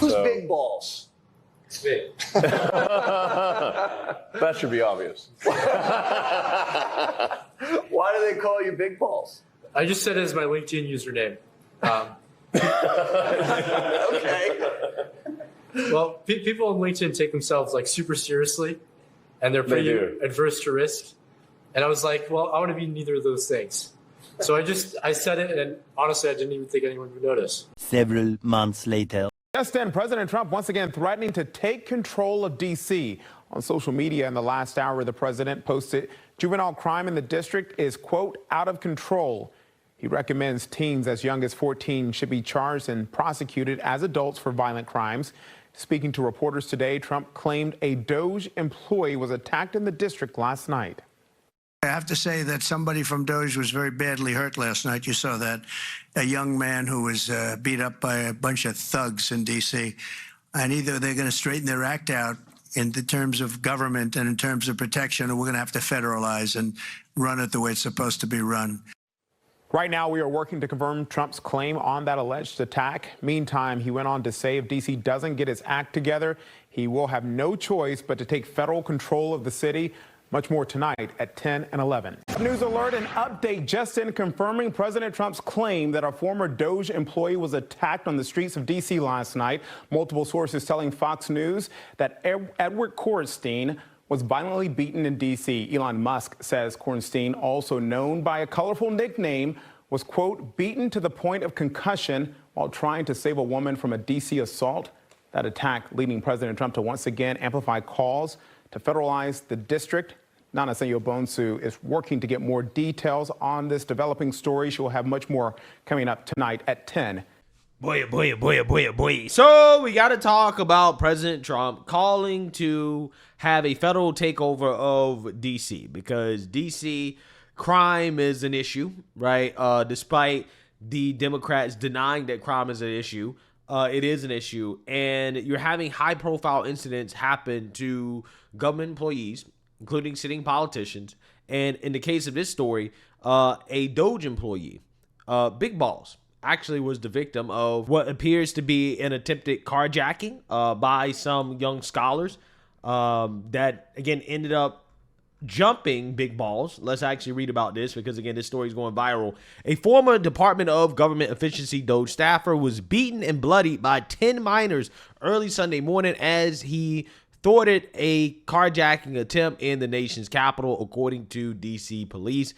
Who's Big Balls? It's big. That should be obvious. Why do they call you Big Balls? I just said it as my LinkedIn username. Okay. Well, people on LinkedIn take themselves like super seriously, and they're pretty adverse to risk. And I was like, well, I want to be neither of those things. So I said it, and honestly, I didn't even think anyone would notice. Several months later. Just then, President Trump once again threatening to take control of D.C. On social media in the last hour, the president posted juvenile crime in the district is, quote, out of control. He recommends teens as young as 14 should be charged and prosecuted as adults for violent crimes. Speaking to reporters today, Trump claimed a DOGE employee was attacked in the district last night. I have to say that somebody from DOGE was very badly hurt last night. You saw that. A young man who was beat up by a bunch of thugs in D.C. And either they're going to straighten their act out in the terms of government and in terms of protection, or we're going to have to federalize and run it the way it's supposed to be run. Right now, we are working to confirm Trump's claim on that alleged attack. Meantime, he went on to say if D.C. doesn't get its act together, he will have no choice but to take federal control of the city. Much more tonight at 10 and 11. News alert, an update just in confirming President Trump's claim that a former DOGE employee was attacked on the streets of D.C. last night. Multiple sources telling Fox News that Edward Kornstein was violently beaten in D.C. Elon Musk says Kornstein, also known by a colorful nickname, was, quote, beaten to the point of concussion while trying to save a woman from a D.C. assault. That attack leading President Trump to once again amplify calls to federalize the district. Nana Bonsu is working to get more details on this developing story. She will have much more coming up tonight at 10. Boy. So we got to talk about President Trump calling to have a federal takeover of D.C. because D.C. crime is an issue, right? Despite the Democrats denying that crime is an issue, it is an issue. And you're having high-profile incidents happen to government employees, including sitting politicians. And in the case of this story, a DOGE employee, Big Balls, actually was the victim of what appears to be an attempted carjacking by some young scholars that, again, ended up jumping Big Balls. Let's actually read about this because, again, this story is going viral. A former Department of Government Efficiency DOGE staffer was beaten and bloodied by 10 minors early Sunday morning as he thwarted a carjacking attempt in the nation's capital, according to D.C. police.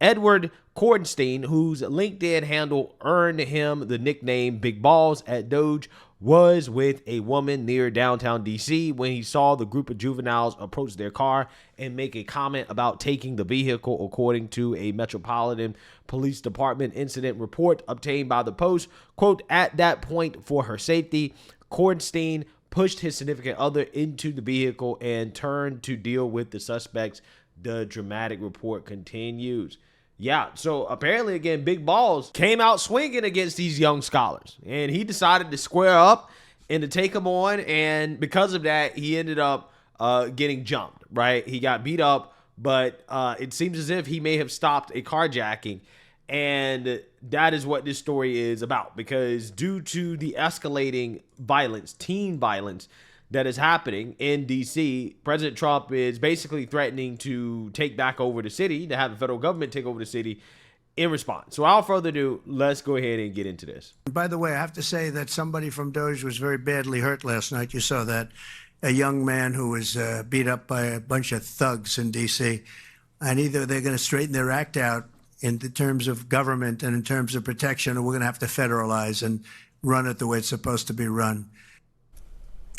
Edward Kornstein, whose LinkedIn handle earned him the nickname Big Balls at DOGE, was with a woman near downtown D.C. when he saw the group of juveniles approach their car and make a comment about taking the vehicle, according to a Metropolitan Police Department incident report obtained by the Post. Quote, at that point, for her safety, Kornstein pushed his significant other into the vehicle and turned to deal with the suspects. The dramatic report continues. Yeah, so apparently, again, Big Balls came out swinging against these young scholars, and he decided to square up and to take them on, and because of that, he ended up getting jumped, right? He got beat up, but it seems as if he may have stopped a carjacking, and that is what this story is about, because due to the escalating violence, teen violence, that is happening in D.C., President Trump is basically threatening to take back over the city, to have the federal government take over the city in response. So without further ado, let's go ahead and get into this. By the way, I have to say that somebody from DOGE was very badly hurt last night. You saw that. A young man who was beat up by a bunch of thugs in D.C. And either they're going to straighten their act out in the terms of government and in terms of protection, or we're going to have to federalize and run it the way it's supposed to be run.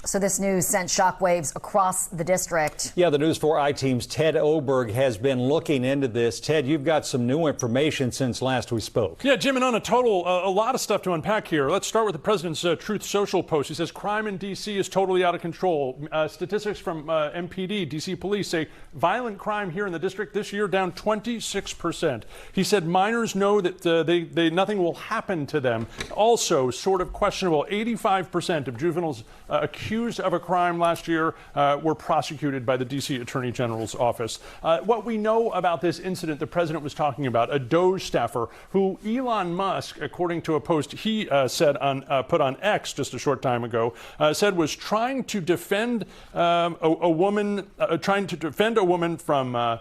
So this news sent shockwaves across the district. Yeah, the News 4 I-Team's Ted Oberg has been looking into this. Ted, you've got some new information since last we spoke. Yeah, Jim, and on a total, a lot of stuff to unpack here. Let's start with the president's Truth Social post. He says crime in D.C. is totally out of control. Statistics from MPD, D.C. police say violent crime here in the district this year down 26%. He said minors know that nothing will happen to them. Also, sort of questionable, 85% of juveniles accused accused of a crime last year were prosecuted by the D.C. Attorney General's office. What we know about this incident the president was talking about, a DOGE staffer who Elon Musk, according to a post he said on put on X just a short time ago, said was trying to defend a woman from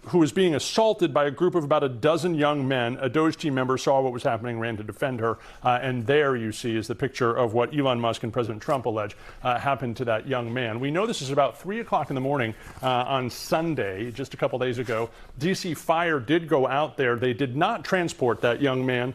who was being assaulted by a group of about a dozen young men. A DOGE team member saw what was happening, ran to defend her, and there you see is the picture of what Elon Musk and President Trump allege happened to that young man. We know this is about 3 o'clock in the morning on Sunday, just a couple days ago. DC Fire did go out there. They did not transport that young man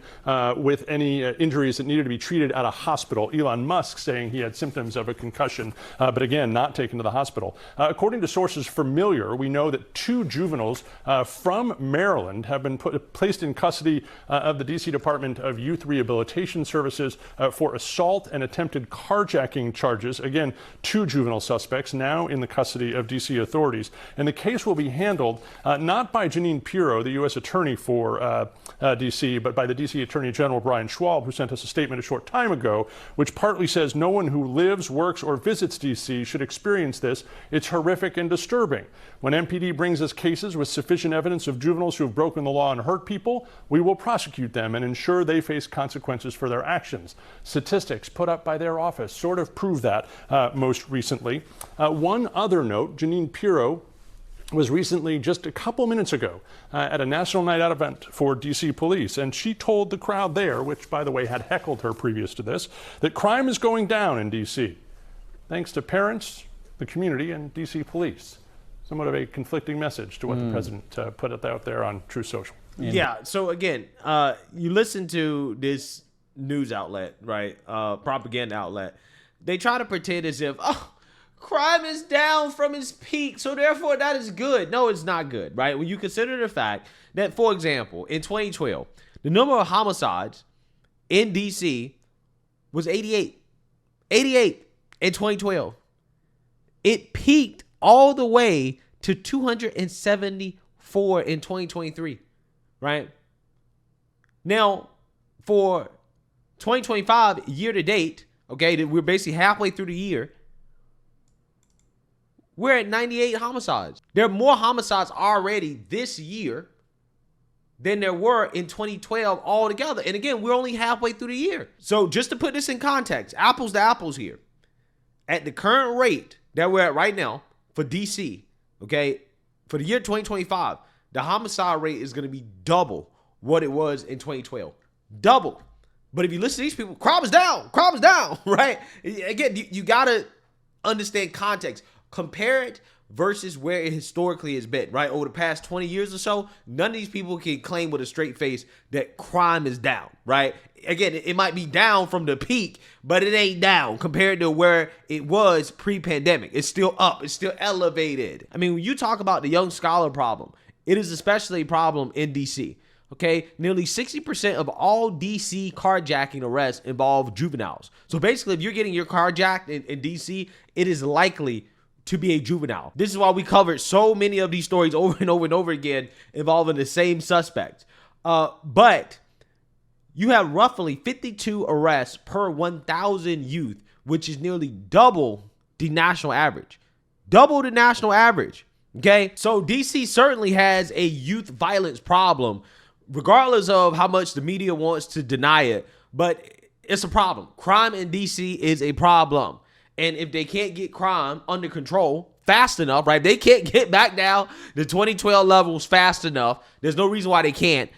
with any injuries that needed to be treated at a hospital. Elon Musk saying he had symptoms of a concussion, but again, not taken to the hospital. According to sources familiar, we know that 2 juveniles from Maryland have been placed in custody of the D.C. Department of Youth Rehabilitation Services for assault and attempted carjacking charges. Again, 2 juvenile suspects now in the custody of D.C. authorities. And the case will be handled not by Jeanine Pirro, the U.S. Attorney for D.C., but by the D.C. Attorney General Brian Schwab, who sent us a statement a short time ago, which partly says no one who lives, works, or visits D.C. should experience this. It's horrific and disturbing. When MPD brings us cases with sufficient evidence of juveniles who have broken the law and hurt people, we will prosecute them and ensure they face consequences for their actions. Statistics put up by their office sort of prove that most recently. One other note, Jeanine Pirro was recently, just a couple minutes ago, at a National Night Out event for D.C. police, and she told the crowd there, which, by the way, had heckled her previous to this, that crime is going down in D.C. thanks to parents, the community, and D.C. police. Somewhat of a conflicting message to what the president put out there on Truth Social. Yeah. So again, you listen to this news outlet, right? Propaganda outlet. They try to pretend as if, crime is down from its peak, so therefore that is good. No, it's not good, right? When you consider the fact that, for example, in 2012, the number of homicides in D.C. was 88. 88 in 2012. It peaked all the way to 274 in 2023, right? Now, for 2025, year to date, okay, we're basically halfway through the year, we're at 98 homicides. There are more homicides already this year than there were in 2012 altogether. And again, we're only halfway through the year. So just to put this in context, apples to apples here, at the current rate that we're at right now, for DC, okay, for the year 2025, the homicide rate is going to be double what it was in 2012. Double. But if you listen to these people, crime is down, right? Again, you got to understand context. Compare it versus where it historically has been, right? Over the past 20 years or so, none of these people can claim with a straight face that crime is down, right? Again, it might be down from the peak, but it ain't down compared to where it was pre-pandemic. It's still up. It's still elevated. I mean, when you talk about the young scholar problem, it is especially a problem in D.C., okay? Nearly 60% of all D.C. carjacking arrests involve juveniles. So basically, if you're getting your carjacked in D.C., it is likely to be a juvenile. This is why we covered so many of these stories over and over and over again involving the same suspect. But you have roughly 52 arrests per 1,000 youth, which is nearly double the national average. Double the national average, okay? So DC certainly has a youth violence problem, regardless of how much the media wants to deny it, but it's a problem. Crime in DC is a problem. And if they can't get crime under control fast enough, right? They can't get back down to 2012 levels fast enough. There's no reason why they can't.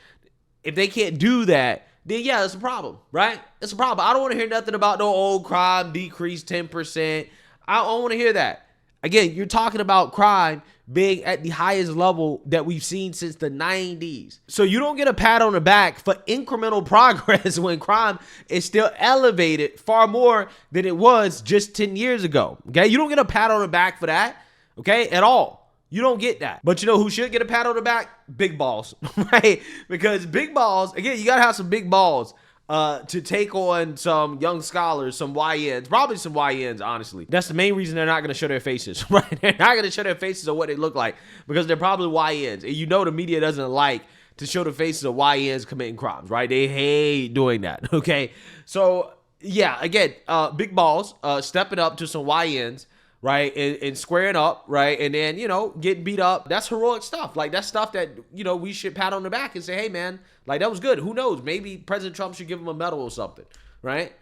If they can't do that, then yeah, it's a problem, right? It's a problem. I don't want to hear nothing about no old crime decreased 10%. I don't want to hear that. Again, you're talking about crime being at the highest level that we've seen since the 90s. So you don't get a pat on the back for incremental progress when crime is still elevated far more than it was just 10 years ago. Okay, you don't get a pat on the back for that, okay, at all. You don't get that. But you know who should get a pat on the back? Big balls, right? Because big balls, again, you got to have some big balls to take on some young scholars, some YNs, probably some YNs, honestly. That's the main reason they're not going to show their faces, right? They're not going to show their faces of what they look like because they're probably YNs. And you know the media doesn't like to show the faces of YNs committing crimes, right? They hate doing that, okay? So yeah, again, big balls, stepping up to some YNs, right, and squaring up, right, and then, getting beat up. That's heroic stuff. Like, that's stuff that, we should pat on the back and say, hey, man, like, that was good. Who knows? Maybe President Trump should give him a medal or something, right?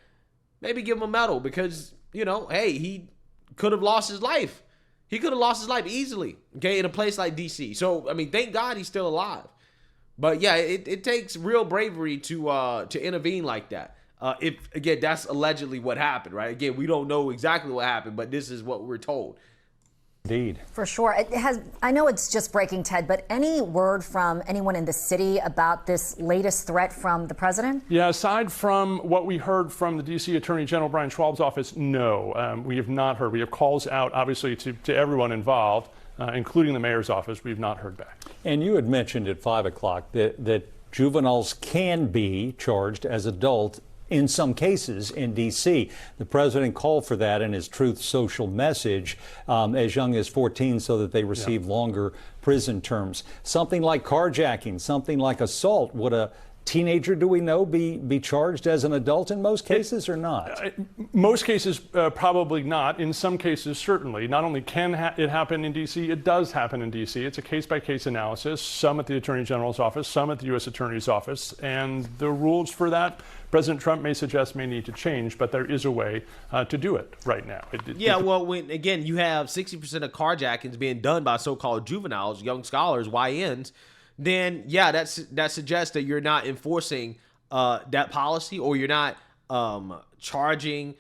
Maybe give him a medal because, hey, he could have lost his life. He could have lost his life easily, okay, in a place like D.C. So, I mean, thank God he's still alive. But, yeah, it takes real bravery to intervene like that. If, again, that's allegedly what happened, right? Again, we don't know exactly what happened, but this is what we're told. Indeed. For sure. I know it's just breaking, Ted, but any word from anyone in the city about this latest threat from the president? Yeah, aside from what we heard from the D.C. Attorney General Brian Schwab's office, no, we have not heard. We have calls out, obviously, to everyone involved, including the mayor's office. We've not heard back. And you had mentioned at 5 o'clock that juveniles can be charged as adults in some cases in D.C. The president called for that in his Truth Social message, as young as 14, so that they receive longer prison terms. Something like carjacking, something like assault, would a teenager, do we know, be charged as an adult in most cases or not? Most cases, probably not. In some cases, certainly. Not only can it happen in D.C., it does happen in D.C. It's a case-by-case analysis, some at the Attorney General's office, some at the U.S. Attorney's office, and the rules for that, President Trump may suggest may need to change, but there is a way to do it right now. Well, when, again, you have 60% of carjackings being done by so-called juveniles, young scholars, YNs, then, yeah, that suggests that you're not enforcing that policy, or you're not charging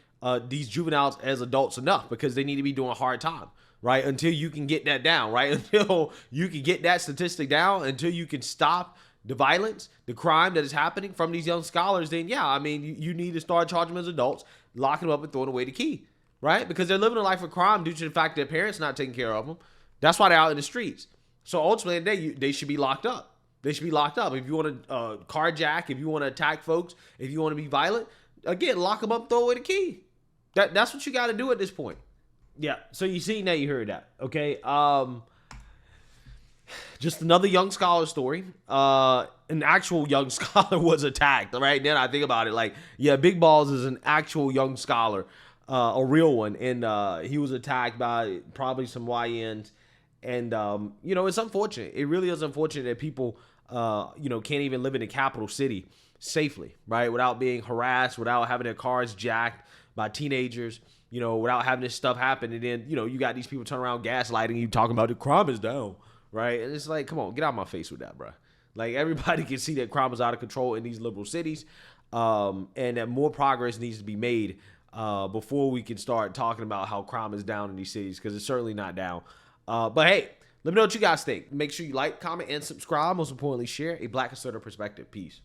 these juveniles as adults enough, because they need to be doing hard time, right? Until you can get that down, right? Until you can get that statistic down, until you can stop the violence, the crime that is happening from these young scholars, then, yeah, I mean, you need to start charging them as adults, locking them up and throwing away the key, right? Because they're living a life of crime due to the fact that their parents not taking care of them. That's why they're out in the streets. So ultimately, they should be locked up. They should be locked up. If you want to carjack, if you want to attack folks, if you want to be violent, again, lock them up, throw away the key. That's what you got to do at this point. Yeah. So you see, now you heard that. Okay. Just another young scholar story. An actual young scholar was attacked. Right then, I think about it. Like, yeah, Big Balls is an actual young scholar, a real one, and he was attacked by probably some YNs. And, it's unfortunate. It really is unfortunate that people, can't even live in the capital city safely, right? Without being harassed, without having their cars jacked by teenagers, without having this stuff happen. And then, you got these people turning around gaslighting you, talking about the crime is down, right? And it's like, come on, get out of my face with that, bro. Like, everybody can see that crime is out of control in these liberal cities, and that more progress needs to be made before we can start talking about how crime is down in these cities, because it's certainly not down. But hey, let me know what you guys think. Make sure you like, comment, and subscribe. Most importantly, share a Black Conservative perspective. Peace.